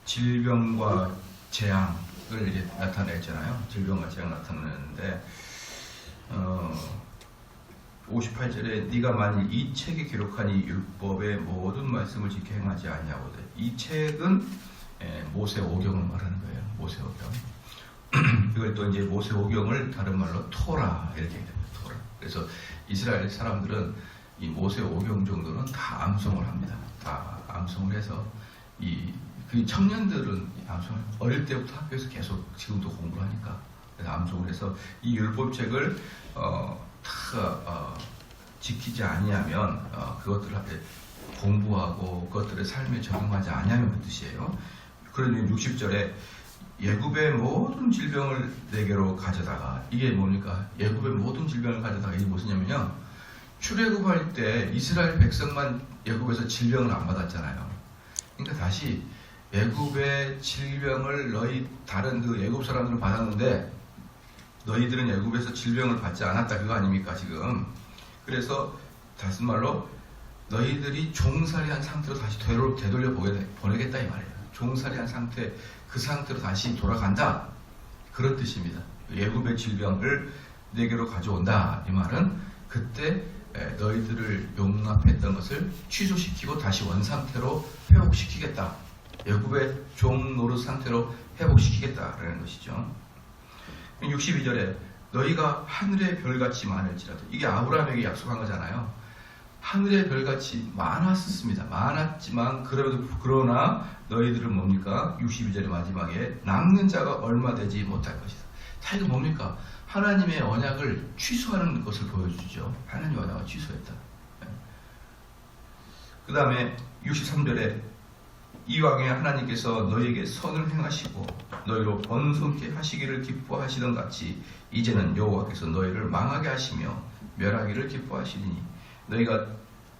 질병과 재앙을 이제 나타냈잖아요. 질병과 재앙 나타내는데 58절에 네가 만일 이 책에 기록한 이 율법의 모든 말씀을 지켜 행하지 아니하거든. 이 책은 모세오경을 말하는 거예요. 모세오경. 이걸 또 이제 모세오경을 다른 말로 토라 이렇게 됩니다. 토라. 그래서 이스라엘 사람들은 이 모세오경 정도는 다 암송을 합니다. 다 암송을 해서 그 청년들은 암송을 어릴 때부터 학교에서 계속 지금도 공부를 하니까 그래서 암송을 해서 이 율법책을 지키지 아니하면 그것들을 공부하고 그것들의 삶에 적용하지 아니하면 그 뜻이에요. 그러니 60절에 예굽의 모든 질병을 내게로 가져다가 이게 뭡니까? 예굽의 모든 질병을 가져다가 이게 무엇이냐면요. 출애굽할 때 이스라엘 백성만 예굽에서 질병을 안 받았잖아요. 그러니까 다시 예굽의 질병을 너희 다른 그 예굽 사람들은 받았는데 너희들은 예굽에서 질병을 받지 않았다 그거 아닙니까 지금? 그래서 다시 말로 너희들이 종살이한 상태로 다시 되돌려 보내겠다 이 말이에요. 종살이한 상태 그 상태로 다시 돌아간다 그런 뜻입니다. 예굽의 질병을 내게로 가져온다 이 말은 그때 너희들을 용납했던 것을 취소시키고 다시 원상태로 회복시키겠다. 예굽의 종 노릇 상태로 회복시키겠다라는 것이죠. 62절에 너희가 하늘의 별같이 많을지라도 이게 아브라함에게 약속한 거잖아요. 하늘의 별같이 많았습니다. 많았지만 그러나 너희들은 뭡니까? 62절의 마지막에 남는 자가 얼마 되지 못할 것이다. 자 이거 뭡니까? 하나님의 언약을 취소하는 것을 보여주죠. 하나님의 언약을 취소했다. 그 다음에 63절에 이왕에 하나님께서 너희에게 선을 행하시고 너희로 번성케 하시기를 기뻐하시던 같이 이제는 여호와께서 너희를 망하게 하시며 멸하기를 기뻐하시니 너희가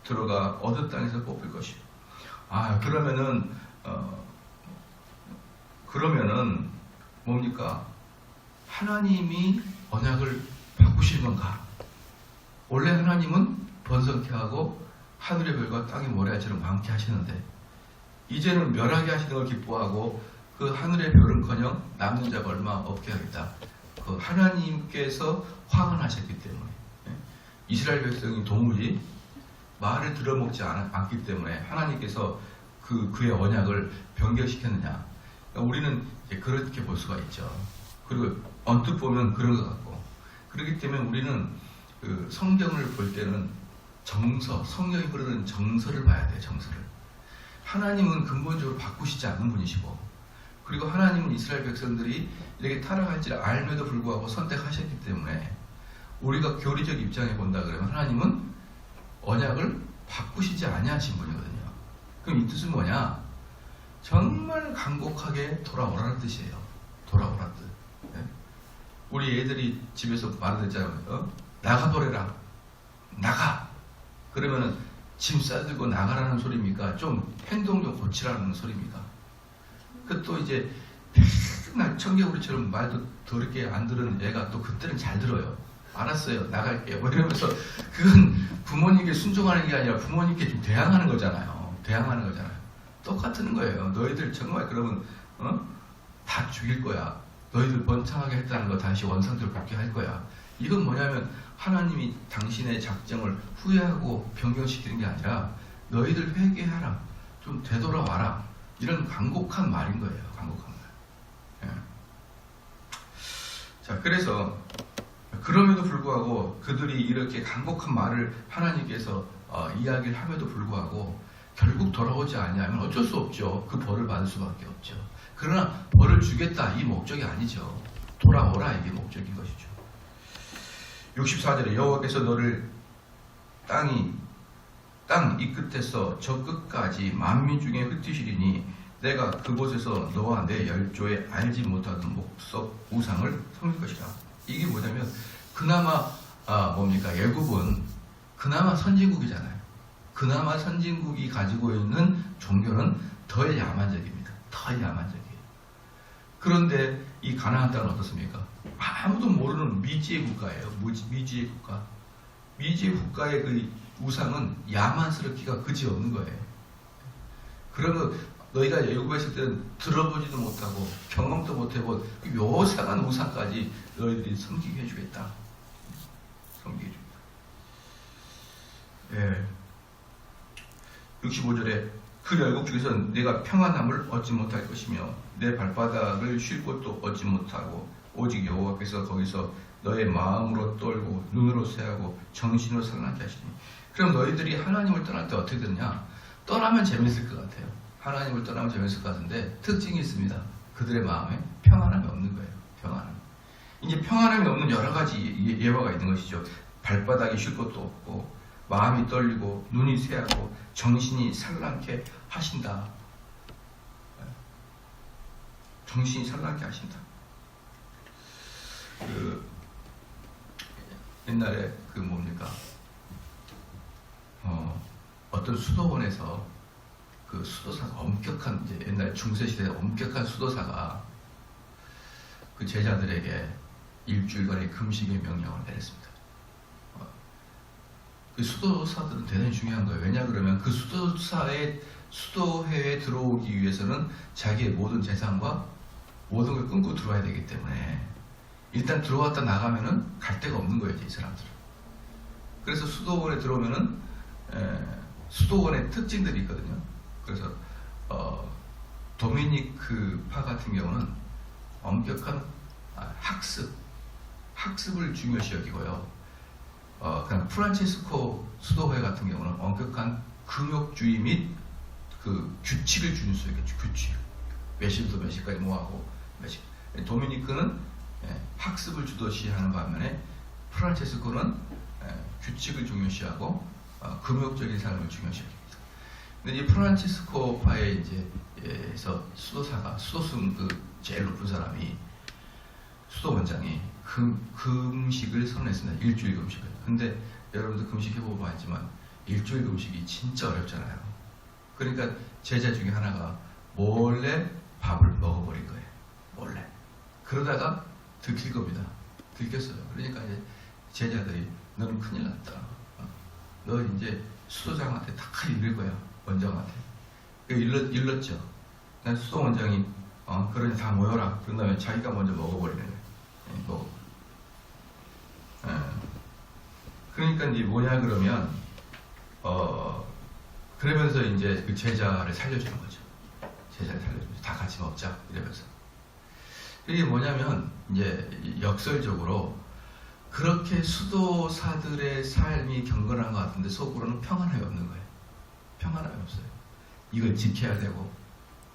들어가 얻은 땅에서 뽑힐 것이요. 그러면은 뭡니까? 하나님이 언약을 바꾸시는 건가? 원래 하나님은 번성케 하고 하늘의 별과 땅의 모래알처럼 많게 하시는데 이제는 멸하게 하시는 걸 기뻐하고 그 하늘의 별은커녕 남는 자가 얼마 없게 하겠다. 그 하나님께서 화가 나셨기 때문에 이스라엘 백성이 동물이 말을 들어먹지 않기 때문에 하나님께서 그의 언약을 변경시켰느냐. 그러니까 우리는 그렇게 볼 수가 있죠. 그리고 언뜻 보면 그런 것 같고 그렇기 때문에 우리는 그 성경을 볼 때는 성경이 흐르는 정서를 봐야 돼요. 정서를. 하나님은 근본적으로 바꾸시지 않는 분이시고 그리고 하나님은 이스라엘 백성들이 이렇게 타락할지를 알면도 불구하고 선택하셨기 때문에 우리가 교리적 입장에 본다 그러면 하나님은 언약을 바꾸시지 아니하신 분이거든요. 그럼 이 뜻은 뭐냐? 정말 간곡하게 돌아오라는 뜻이에요. 돌아오라는 뜻. 네? 우리 애들이 집에서 말을 나가버려라. 나가. 그러면은 짐 싸들고 나가라는 소리입니까? 좀 행동 좀 고치라는 소리입니까? 그 또 이제 맨날 청개구리처럼 말도 더럽게 안 들은 애가 또 그때는 잘 들어요. 알았어요. 나갈게요. 뭐 이러면서 그건 부모님께 순종하는 게 아니라 부모님께 좀 대항하는 거잖아요. 대항하는 거잖아요. 똑같은 거예요. 너희들 정말 그러면 다 죽일 거야. 너희들 번창하게 했다는 거 다시 원상태로 복귀할 거야. 이건 뭐냐면 하나님이 당신의 작정을 후회하고 변경시키는 게 아니라 너희들 회개하라. 좀 되돌아와라. 이런 간곡한 말인 거예요. 간곡한 말. 예. 자, 그래서 그럼에도 불구하고 그들이 이렇게 간곡한 말을 하나님께서 이야기를 함에도 불구하고 결국 돌아오지 아니하면 어쩔 수 없죠. 그 벌을 받을 수밖에 없죠. 그러나 벌을 주겠다 이 목적이 아니죠. 돌아오라 이게 목적인 것이죠. 64절에 여호와께서 너를 땅 이 끝에서 저 끝까지 만민 중에 흩으시리니 내가 그곳에서 너와 내 열조에 알지 못하던 목석 우상을 섬길 것이다. 이게 뭐냐면 그나마 뭡니까? 예굽은 그나마 선진국이잖아요. 그나마 선진국이 가지고 있는 종교는 더 야만적입니다. 더 야만적이에요. 그런데 이 가나안 땅은 어떻습니까? 아무도 모르는 미지의 국가예요. 미지의 국가. 미지의 국가의 그 우상은 야만스럽기가 그지없는 거예요. 그러면 너희가 애굽에 있을 때는 들어보지도 못하고 경험도 못해본 요상한 우상까지 너희들이 섬기게 해주겠다. 섬기게 해주겠다. 예. 65절에 그 열국 중에서는 내가 평안함을 얻지 못할 것이며 내 발바닥을 쉴 곳도 얻지 못하고 오직 여호와께서 거기서 너의 마음으로 떨고 눈으로 쇠하고 정신으로 산란케 하시니. 그럼 너희들이 하나님을 떠날 때 어떻게 되느냐? 떠나면 재밌을 것 같아요. 하나님을 떠나면 재밌을 것 같은데 특징이 있습니다. 그들의 마음에 평안함이 없는 거예요. 평안함. 이제 평안함이 없는 여러 가지 예화가 있는 것이죠. 발바닥이 쉴 곳도 없고 마음이 떨리고 눈이 쇠하고 정신이 산란케 하신다. 정신이 산란케 하신다. 옛날에 어떤 수도원에서 그 수도사가 엄격한, 이제 옛날 중세시대에 엄격한 수도사가 그 제자들에게 일주일간의 금식의 명령을 내렸습니다. 그 수도사들은 대단히 중요한 거예요. 왜냐 그러면 그 수도회에 들어오기 위해서는 자기의 모든 재산과 모든 걸 끊고 들어와야 되기 때문에 일단 들어왔다 나가면은 갈 데가 없는 거예요, 이 사람들은. 그래서 수도원에 들어오면은 수도원의 특징들이 있거든요. 그래서 도미니크파 같은 경우는 엄격한 학습을 중요시 여기고요. 그냥 프란치스코 수도회 같은 경우는 엄격한 금욕주의 및 그 규칙을 준수하겠죠. 규칙. 몇 시부터 몇 시까지 뭐하고 몇 시. 도미니크는 학습을 주도시하는 반면에 프란치스코는 규칙을 중요시하고 금욕적인 삶을 중요시합니다. 근데 이 프란치스코파의 이제에서 수도승 그 제일 높은 사람이 수도원장이 금식을 선언했습니다. 일주일 금식을. 근데 여러분들 금식해보고 봤지만 일주일 금식이 진짜 어렵잖아요. 그러니까 제자 중에 하나가 몰래 밥을 먹어버린 거예요. 몰래. 그러다가 들킬 겁니다. 들켰어요. 그러니까 이제 제자들이 너는 큰일 났다. 너 이제 수도장한테 다 일릴 거야. 원장한테. 일렀죠. 난 수도원장이 그러니 다 모여라. 그런 다음에 자기가 먼저 먹어버리는 거예요. 그러니까 이제 뭐냐 그러면 그러면서 이제 그 제자를 살려주는 거죠. 제자를 살려주는 거죠. 다 같이 먹자 이러면서. 이게 뭐냐면 이제 역설적으로 그렇게 수도사들의 삶이 경건한 것 같은데 속으로는 평안함이 없는 거예요. 평안함이 없어요. 이걸 지켜야 되고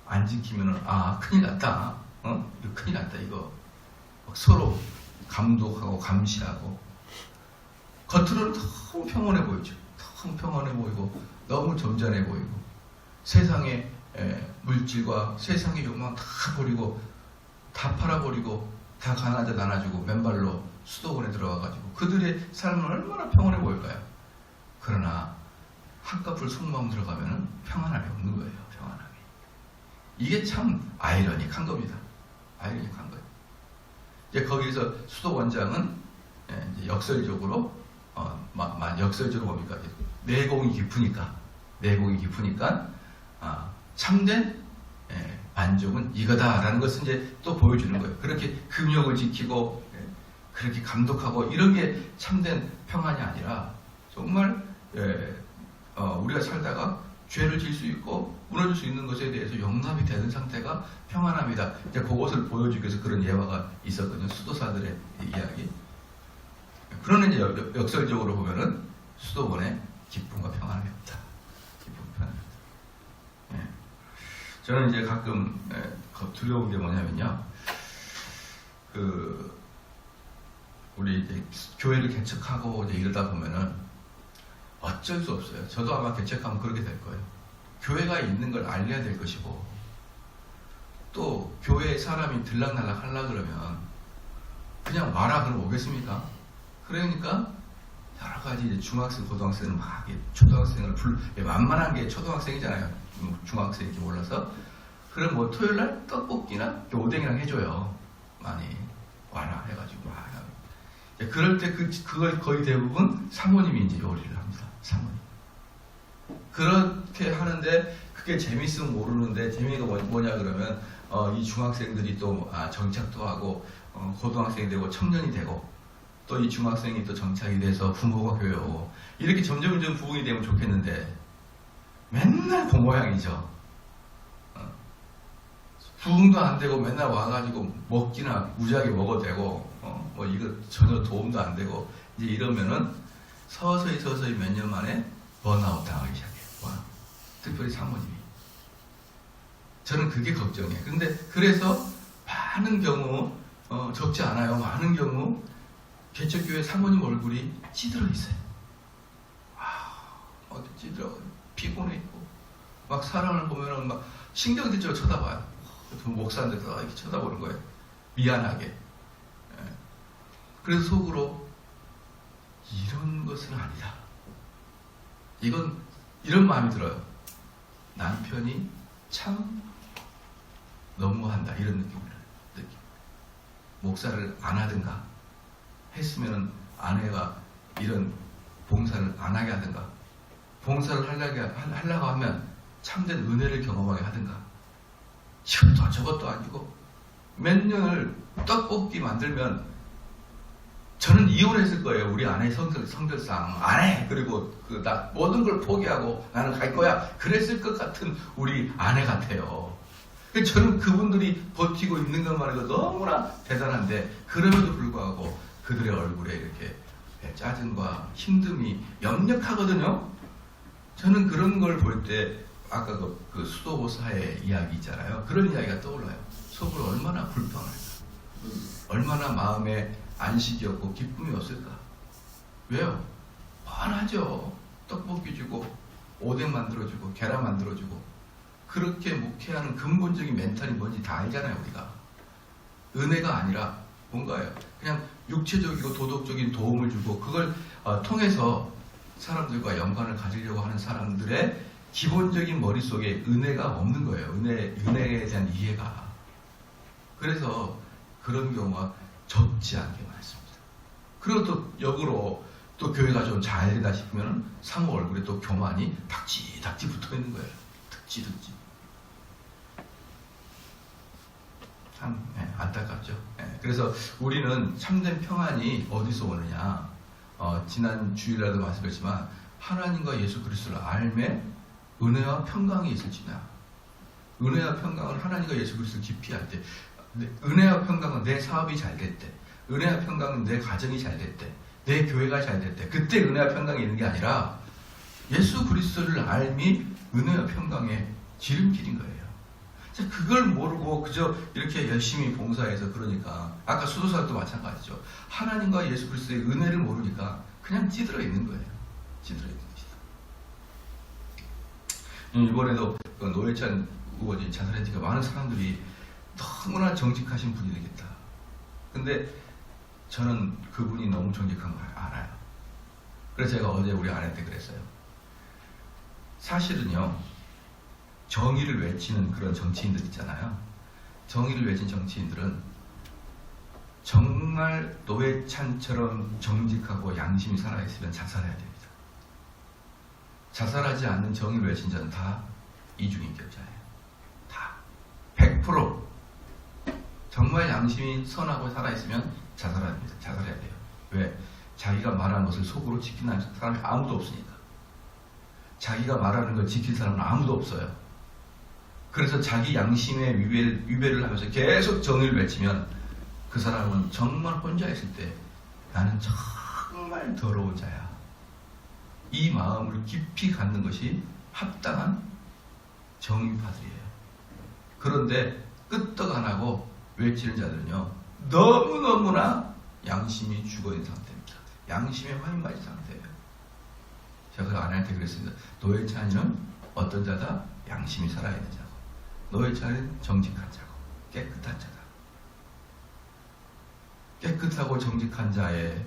안 지키면은 큰일 났다. 이거 큰일 났다 이거. 막 서로 감독하고 감시하고 겉으로는 너무 평온해 보이죠. 너무 평온해 보이고 너무 점잖해 보이고 세상의 물질과 세상의 욕망 다 버리고 다 팔아버리고 다 가나다 나눠주고 맨발로 수도원에 들어와가지고 그들의 삶은 얼마나 평온해 보일까요? 그러나 한꺼풀 속마음 들어가면은 평안함이 없는 거예요. 평안함이. 이게 참 아이러니한 겁니다. 아이러니한 거예요. 이제 거기서 수도원장은 이제 역설적으로 역설적으로 뭡니까? 내공이 깊으니까 참된 만족은 이거다라는 것을 이제 또 보여주는 거예요. 그렇게 금욕을 지키고 그렇게 감독하고 이런 게 참된 평안이 아니라 정말 우리가 살다가 죄를 질 수 있고 무너질 수 있는 것에 대해서 용납이 되는 상태가 평안함이다. 이제 그것을 보여주기 위해서 그런 예화가 있었거든요. 수도사들의 이야기. 그러나 이제 역설적으로 보면은 수도원에 기쁨과 평안함이 없다. 기쁨과 평안함이 없다. 저는 이제 가끔 두려운 게 뭐냐면요. 우리 이제 교회를 개척하고 이제 이러다 보면은 어쩔 수 없어요. 저도 아마 개척하면 그렇게 될 거예요. 교회가 있는 걸 알려야 될 것이고, 또 교회에 사람이 들락날락 하려 그러면 그냥 와라 그러면 오겠습니까? 그러니까 여러 가지 이제 중학생, 고등학생은 막 초등학생을 만만한 게 초등학생이잖아요. 중학생 이렇게 올라서 그럼 뭐 토요일 날 떡볶이나 오뎅이랑 해줘요. 많이 와라 해가지고 막. 그럴 때 그걸 거의 대부분 사모님이 이제 요리를 합니다. 사모님. 그렇게 하는데 그게 재밌으면 모르는데 재미가 뭐냐 그러면 이 중학생들이 또 정착도 하고 고등학생이 되고 청년이 되고 또 이 중학생이 또 정착이 돼서 부모가 교회 오고 이렇게 점점 부흥이 되면 좋겠는데 맨날 그 모양이죠. 부흥도 안 되고 맨날 와가지고 먹기나 무지하게 먹어도 되고 뭐 이거 전혀 도움도 안 되고 이제 이러면은 서서히 몇 년 만에 번아웃 당하기 시작해요. 특별히 사모님이. 저는 그게 걱정이에요. 근데 그래서 많은 경우 적지 않아요. 많은 경우 개척교회 사모님 얼굴이 찌들어 있어요. 어디 찌들어 피곤해 있고 막 사람을 보면은 막 신경질적으로 쳐다봐요. 목사인데도 이렇게 쳐다보는 거예요. 미안하게. 그래서 속으로 이런 것은 아니다. 이런 마음이 들어요. 남편이 참 너무한다. 이런 느낌. 목사를 안 하든가 했으면 아내가 이런 봉사를 안 하게 하든가 봉사를 하려고 하면 참된 은혜를 경험하게 하든가 이것도 저것도 아니고 몇 년을 떡볶이 만들면 저는 이혼했을 거예요. 우리 아내의 성격상 안 해. 그리고 나 모든 걸 포기하고 나는 갈 거야. 그랬을 것 같은 우리 아내 같아요. 저는 그분들이 버티고 있는 것만 해도 너무나 대단한데 그럼에도 불구하고 그들의 얼굴에 이렇게 짜증과 힘듦이 역력하거든요. 저는 그런 걸 볼 때 아까 그 수도고사의 이야기 있잖아요. 그런 이야기가 떠올라요. 속으로 얼마나 불평할까. 얼마나 마음에 안식이 없고 기쁨이 없을까. 왜요? 뻔하죠. 떡볶이 주고 오뎅 만들어주고 계란 만들어주고 그렇게 목회하는 근본적인 멘탈이 뭔지 다 알잖아요. 우리가. 은혜가 아니라 뭔가요? 그냥 육체적이고 도덕적인 도움을 주고 그걸 통해서 사람들과 연관을 가지려고 하는 사람들의 기본적인 머릿속에 은혜가 없는 거예요. 은혜에 대한 이해가. 그래서 그런 경우가 적지 않게 많습니다. 그리고 또 역으로 또 교회가 좀 잘 되다 싶으면 상호 얼굴에 또 교만이 닥지 붙어 있는 거예요. 득지. 참 안타깝죠. 그래서 우리는 참된 평안이 어디서 오느냐. 지난 주일날도 말씀드렸지만 하나님과 예수 그리스도를 알매 은혜와 평강이 있을지나. 은혜와 평강은 하나님과 예수 그리스도를 깊이 알 때, 은혜와 평강은 내 사업이 잘 될 때, 은혜와 평강은 내 가정이 잘 될 때, 내 교회가 잘 될 때, 그때 은혜와 평강이 있는 게 아니라 예수 그리스도를 알미 은혜와 평강의 지름길인 거예요. 그걸 모르고 그저 이렇게 열심히 봉사해서 그러니까 아까 수도사도 마찬가지죠. 하나님과 예수 그리스도의 은혜를 모르니까 그냥 찌들어 있는 거예요. 찌들어 있는 것이다. 이번에도 그 노회찬 의원이 자살했으니까 많은 사람들이 너무나 정직하신 분이 되겠다. 근데 저는 그분이 너무 정직한 걸 알아요. 그래서 제가 어제 우리 아내한테 그랬어요. 사실은요, 정의를 외치는 그런 정치인들 있잖아요. 정의를 외친 정치인들은 정말 노회찬처럼 정직하고 양심이 살아있으면 자살해야 됩니다. 자살하지 않는 정의를 외친 자는 다 이중인격자예요. 다. 100% 정말 양심이 선하고 살아있으면 자살해야 돼요. 왜? 자기가 말하는 것을 속으로 지키는 사람이 아무도 없으니까. 자기가 말하는 걸 지킬 사람은 아무도 없어요. 그래서 자기 양심의 위배를 하면서 계속 정의를 외치면 그 사람은 정말 혼자 있을 때 나는 정말 더러운 자야. 이 마음을 깊이 갖는 것이 합당한 정의파들이에요. 그런데 끄떡 안 하고 외치는 자들은요, 너무너무나 양심이 죽어있는 상태입니다. 양심에 화인 맞은 상태예요. 제가 그 아내한테 그랬습니다. 노회찬이는 어떤 자다? 양심이 살아있는 자고, 노회찬은 정직한 자고 깨끗한 자다. 깨끗하고 정직한 자의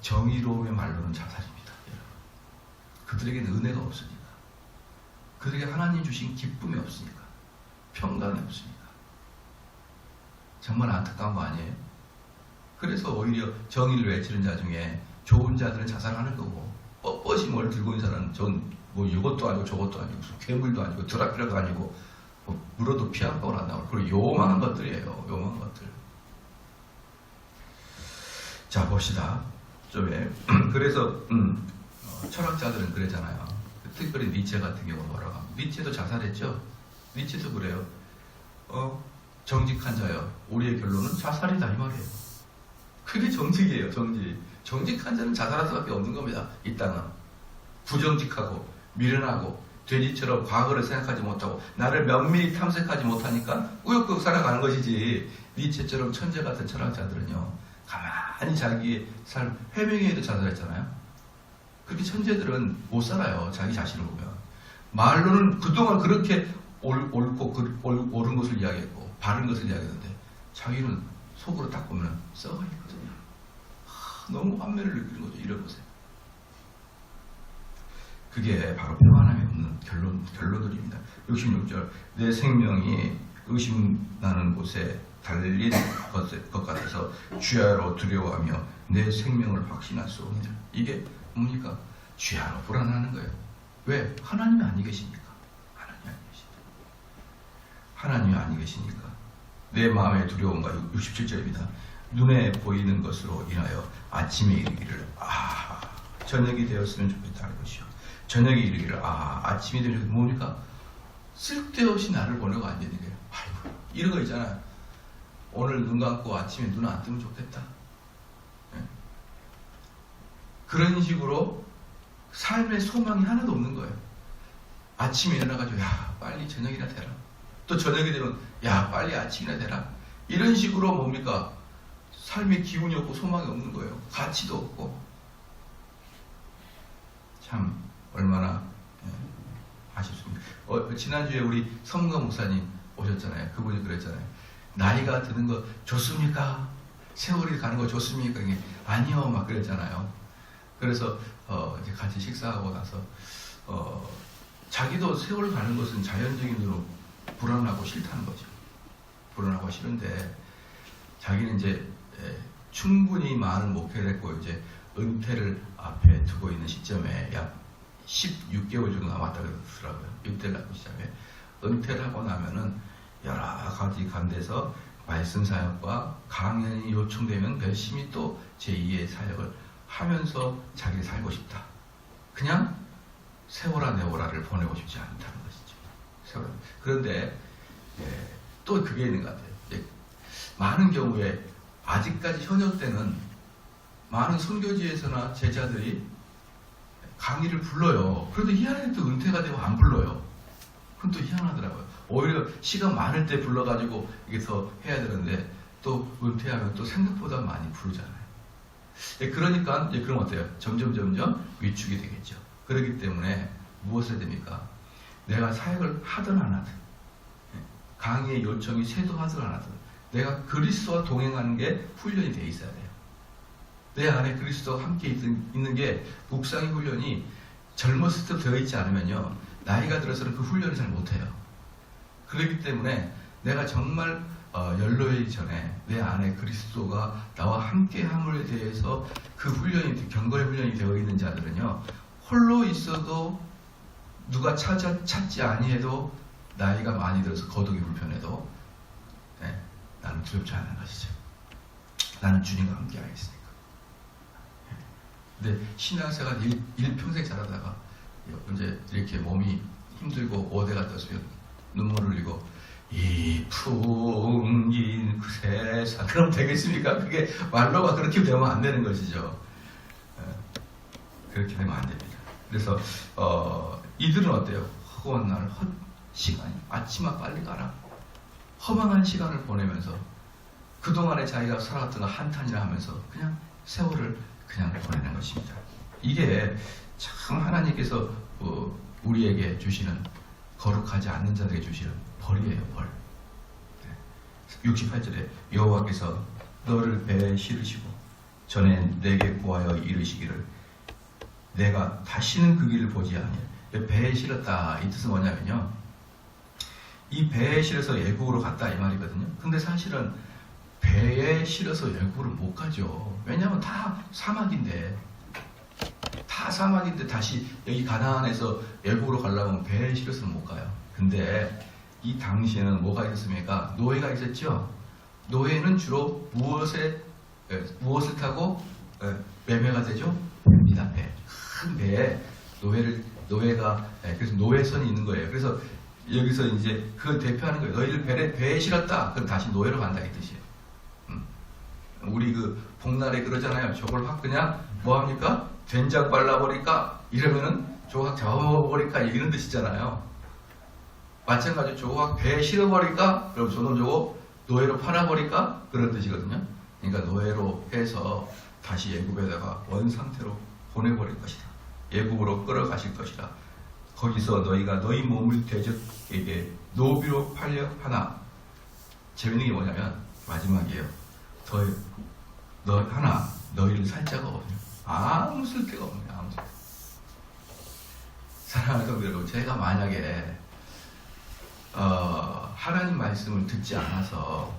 정의로움의 말로는 자살입니다. 그들에게는 은혜가 없으니까, 그들에게 하나님 주신 기쁨이 없으니까, 평강이 없으니까. 정말 안타까운 거 아니에요? 그래서 오히려 정의를 외치는 자 중에 좋은 자들은 자살하는 거고 뻣뻣이 뭘 들고 있는 사람은 전 뭐 이것도 아니고 저것도 아니고 괴물도 아니고 드라큘라도 아니고 뭐 물어도 피 한 방울 안 나오고 그리고 요망한 것들이에요. 요망한 것들. 자 봅시다. 좀에 그래서 철학자들은 그랬잖아요. 특별히 니체 같은 경우 뭐라고 하면 니체도 자살했죠. 니체도 그래요. 정직한 자여 우리의 결론은 자살이다 이 말이에요. 그게 정직이에요. 정직한 자는 자살할 수밖에 없는 겁니다. 이 땅은 부정직하고 미련하고 돼지처럼 과거를 생각하지 못하고 나를 면밀히 탐색하지 못하니까 꾸역꾸역 살아가는 것이지. 니체처럼 천재 같은 철학자들은요 가만히 자기의 삶 해명에도 자살했잖아요. 그렇게 천재들은 못 살아요. 자기 자신을 보면 말로는 그동안 그렇게 옳고 옳은 것을 이야기했고 바른 것을 이야기했는데 자기는 속으로 딱 보면 썩어 있거든요. 너무 환멸을 느끼는 거죠. 이래 보세요. 그게 바로 평안함이 없는 결론들입니다. 66절 내 생명이 의심나는 곳에 달린 것 같아서 주야로 두려워하며 내 생명을 확신할 수 없느냐. 이게 뭡니까? 주야로 불안하는 거예요. 왜? 하나님이 아니 계시니까. 하나님이 아니 계시니까. 내 마음의 두려움과 67절입니다. 눈에 보이는 것으로 인하여 아침에 이르기를 저녁이 되었으면 좋겠다는 것이요. 저녁이 이르기를 아침이 되면 뭡니까? 쓸데없이 나를 보내고 앉아있는 거예요. 아이고 이런 거 있잖아요. 오늘 눈 감고 아침에 눈 안 뜨면 좋겠다. 네? 그런 식으로 삶의 소망이 하나도 없는 거예요. 아침에 일어나가지고 야 빨리 저녁이나 되라. 또 저녁이 되면 야 빨리 아침이나 되라. 이런 식으로 뭡니까? 삶의 기운이 없고 소망이 없는 거예요. 가치도 없고. 참 얼마나 아쉽습니다. 지난주에 우리 성가 목사님 오셨잖아요. 그분이 그랬잖아요. 나이가 드는 거 좋습니까? 세월이 가는 거 좋습니까? 아니요 막 그랬잖아요. 그래서 이제 같이 식사하고 나서 자기도 세월 가는 것은 자연적인 으로 불안하고 싫다는 거죠. 불안하고 싫은데 자기는 이제 충분히 많은 목회를 했고 이제 은퇴를 앞에 두고 있는 시점에 약 16개월 정도 남았다 그러더라고요. 은퇴를 하고 시점에 은퇴를 하고 나면은 여러 가지 간데서 말씀 사역과 강연이 요청되면 열심히 또 제2의 사역을 하면서 자기를 살고 싶다. 그냥 세월아 내월아를 보내고 싶지 않다는 것이죠. 세월아. 그런데 또 그게 있는 것 같아요. 많은 경우에 아직까지 현역 때는 많은 선교지에서나 제자들이 강의를 불러요. 그런데 희한하게 또 은퇴가 되고 안 불러요. 그건 또 희한하더라고요. 오히려 시간 많을 때 불러가지고 이게 더 해야 되는데 또 은퇴하면 또 생각보다 많이 부르잖아요. 그러니까 이제 그럼 어때요? 점점 위축이 되겠죠. 그렇기 때문에 무엇을 해야 됩니까? 내가 사역을 하든 안 하든 강의의 요청이 쇄도하든 안 하든 내가 그리스도와 동행하는 게 훈련이 돼 있어야 돼요. 내 안에 그리스도와 함께 있는 게 묵상의 훈련이 젊었을 때 되어 있지 않으면요 나이가 들어서는 그 훈련을 잘 못해요. 그렇기 때문에 내가 정말 연로이기 전에 내 안에 그리스도가 나와 함께함에 대해서 그 훈련이 경건의 훈련이 되어 있는 자들은요 홀로 있어도 누가 찾지 아니해도 나이가 많이 들어서 거동이 불편해도 나는 두렵지 않은 것이죠. 나는 주님과 함께 하겠으니까. 근데 신앙생활 일평생 살아다가 이제 이렇게 몸이 힘들고 오대가 떴으면 눈물을 흘리고 이 풍긴 그 세상 그럼 되겠습니까? 그게 말로가 그렇게 되면 안 되는 것이죠. 그렇게 되면 안 됩니다. 그래서 이들은 어때요? 허구한 날 시간이 아침아 빨리 가라. 허망한 시간을 보내면서 그동안에 자기가 살았던 거 한탄이라 하면서 그냥 세월을 그냥 보내는 것입니다. 이게 참 하나님께서 우리에게 주시는 거룩하지 않는 자들에게 주시는 벌이에요. 벌. 68절에 여호와께서 너를 배에 실으시고 전에 내게 구하여 이르시기를 내가 다시는 그 길을 보지 아니하리라. 배에 실었다. 이 뜻은 뭐냐면요. 이 배에 실어서 애국으로 갔다 이 말이거든요. 근데 사실은 배에 실어서 애국으로 못 가죠. 왜냐하면 다 사막인데 다 다 사막인데 다시 여기 가나안에서 애국으로 가려면 배에 실어서는 못 가요. 근데 이 당시에는 뭐가 있었습니까? 노예가 있었죠. 노예는 주로 무엇을 타고 매매가 되죠? 배입니다. 배. 큰 배에 노예가 그래서 노예선이 있는 거예요. 그래서 여기서 이제 그걸 대표하는 거예요. 너희를 배에 실었다. 그럼 다시 노예로 간다 이 뜻이에요. 우리 그 복날에 그러잖아요. 저걸 확 그냥 뭐 합니까? 된장 발라버릴까? 이러면은 저거 확 잡아버릴까? 이런 뜻이잖아요. 마찬가지로 저거 확 배에 실어버릴까? 그럼 저거 노예로 팔아버릴까? 그런 뜻이거든요. 그러니까 노예로 해서 다시 애굽에다가 원상태로 보내버릴 것이다. 애굽으로 끌어가실 것이다. 거기서 너희가 너희 몸을 대적에게 노비로 팔려 하나. 재밌는 게 뭐냐면 마지막이에요. 너희를 살 자가 없냐. 아무 쓸데가 없냐. 아무 쓸데. 사랑하는 성도 여러분, 제가 만약에 하나님 말씀을 듣지 않아서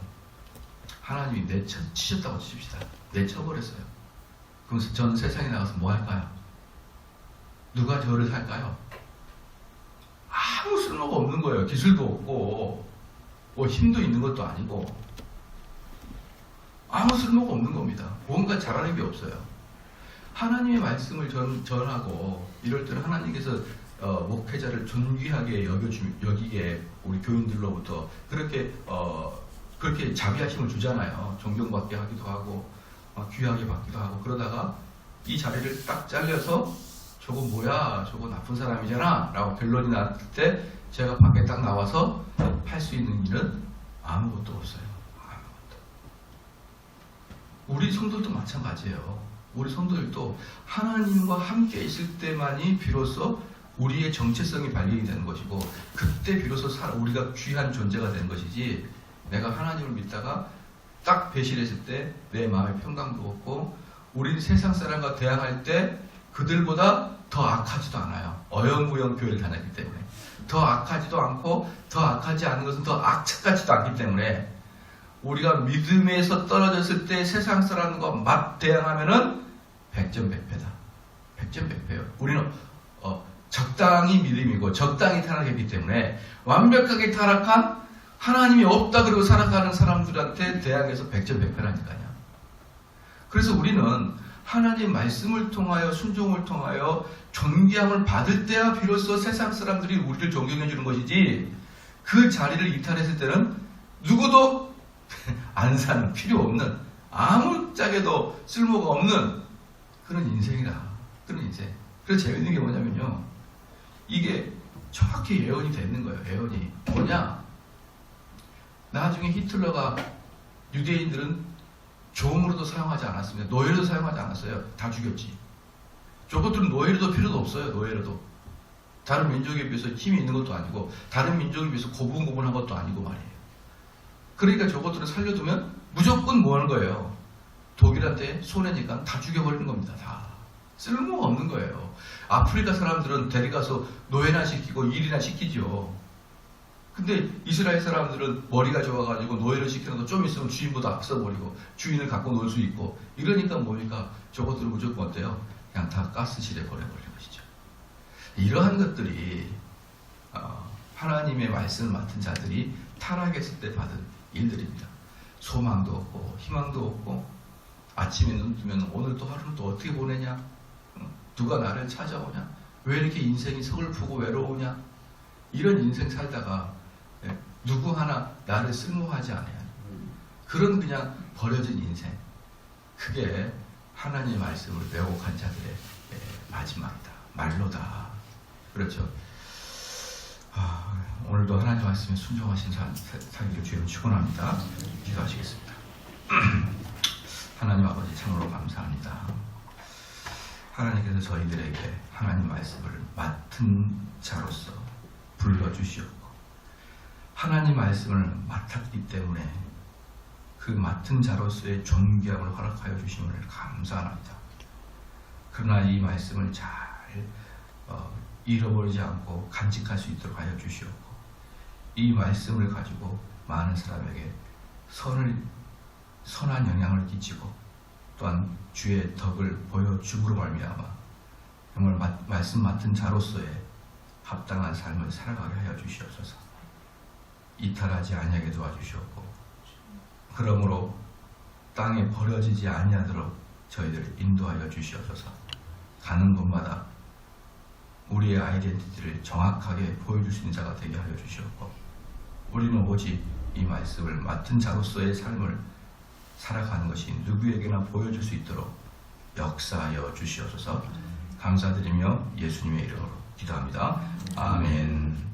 하나님이 내쳐치셨다고 칩시다. 내쳐버렸어요. 그럼 전 세상에 나가서 뭐 할까요? 누가 저를 살까요? 아무 쓸모가 없는 거예요. 기술도 없고 뭐 힘도 있는 것도 아니고 아무 쓸모가 없는 겁니다. 뭔가 잘하는 게 없어요. 하나님의 말씀을 전하고 이럴 때는 하나님께서 목회자를 존귀하게 여기게 우리 교인들로부터 그렇게 자비하심을 주잖아요. 존경받게 하기도 하고 귀하게 받기도 하고. 그러다가 이 자리를 딱 잘려서 저거 뭐야, 저거 나쁜 사람이잖아 라고 결론이 났을 때 제가 밖에 딱 나와서 할 수 있는 일은 아무것도 없어요. 아무것도. 우리 성도들도 마찬가지예요. 우리 성도들도 하나님과 함께 있을 때만이 비로소 우리의 정체성이 발견이 되는 것이고, 그때 비로소 우리가 귀한 존재가 되는 것이지, 내가 하나님을 믿다가 딱 배신했을 때 내 마음에 평강도 없고, 우리는 세상 사람과 대항할 때 그들보다 더 악하지도 않아요. 어영부영 교회를 다녔기 때문에. 더 악하지도 않고 더 악하지 않은 것은 더 악착같지도 않기 때문에 우리가 믿음에서 떨어졌을 때 세상 사람과 맞대항하면은 100점 100패다. 100점 100패요. 우리는 적당히 믿음이고 적당히 타락했기 때문에 완벽하게 타락한 하나님이 없다 그러고 살아가는 사람들한테 대항해서 100점 100패라니까요. 그래서 우리는 하나님 말씀을 통하여 순종을 통하여 존귀함을 받을 때야 비로소 세상 사람들이 우리를 존경해 주는 것이지, 그 자리를 이탈했을 때는 누구도 안 사는, 필요 없는, 아무짝에도 쓸모가 없는 그런 인생이다. 그런 인생. 그래서 재밌는 게 뭐냐면요, 이게 정확히 예언이 되는 거예요. 예언이 뭐냐, 나중에 히틀러가 유대인들은 종으로도 사용하지 않았습니다. 노예로도 사용하지 않았어요. 다 죽였지. 저것들은 노예로도 필요도 없어요. 노예로도. 다른 민족에 비해서 힘이 있는 것도 아니고 다른 민족에 비해서 고분고분한 것도 아니고 말이에요. 그러니까 저것들을 살려두면 무조건 뭐 하는 거예요? 독일한테 소련이니까 다 죽여버리는 겁니다. 다. 쓸모가 없는 거예요. 아프리카 사람들은 데려가서 노예나 시키고 일이나 시키죠. 근데 이스라엘 사람들은 머리가 좋아가지고 노예를 시켜놓고 좀 있으면 주인보다 앞서버리고 주인을 갖고 놀 수 있고, 이러니까 뭡니까? 저것들은 무조건 어때요? 그냥 다 가스실에 버려버리는 것이죠. 이러한 것들이 하나님의 말씀을 맡은 자들이 타락했을 때 받은 일들입니다. 소망도 없고 희망도 없고, 아침에 눈 뜨면 오늘 또 하루는 또 어떻게 보내냐? 누가 나를 찾아오냐? 왜 이렇게 인생이 서글프고 외로우냐? 이런 인생 살다가 누구 하나 나를 쓸모하지 않아요. 그런 그냥 버려진 인생. 그게 하나님의 말씀을 왜곡한 자들의 마지막이다. 말로다. 그렇죠. 오늘도 하나님의 말씀에 순종하신 살기를 주여 축원합니다. 기도하시겠습니다. 하나님 아버지, 참으로 감사합니다. 하나님께서 저희들에게 하나님 말씀을 맡은 자로서 불러주시옵고, 하나님 말씀을 맡았기 때문에 그 맡은 자로서의 존귀함을 허락하여 주심을 감사합니다. 그러나 이 말씀을 잘 잃어버리지 않고 간직할 수 있도록 하여 주시옵고, 이 말씀을 가지고 많은 사람에게 선한 영향을 끼치고 또한 주의 덕을 보여줌으로 말미암아 정말 말씀 맡은 자로서의 합당한 삶을 살아가게 하여 주시옵소서. 이탈하지 아니하게 도와주시옵고, 그러므로 땅에 버려지지 아니하도록 저희들을 인도하여 주시옵소서. 가는 곳마다 우리의 아이덴티티를 정확하게 보여줄 수 있는 자가 되게 하여 주시옵고, 우리는 오직 이 말씀을 맡은 자로서의 삶을 살아가는 것이 누구에게나 보여줄 수 있도록 역사하여 주시옵소서. 감사드리며 예수님의 이름으로 기도합니다. 아멘.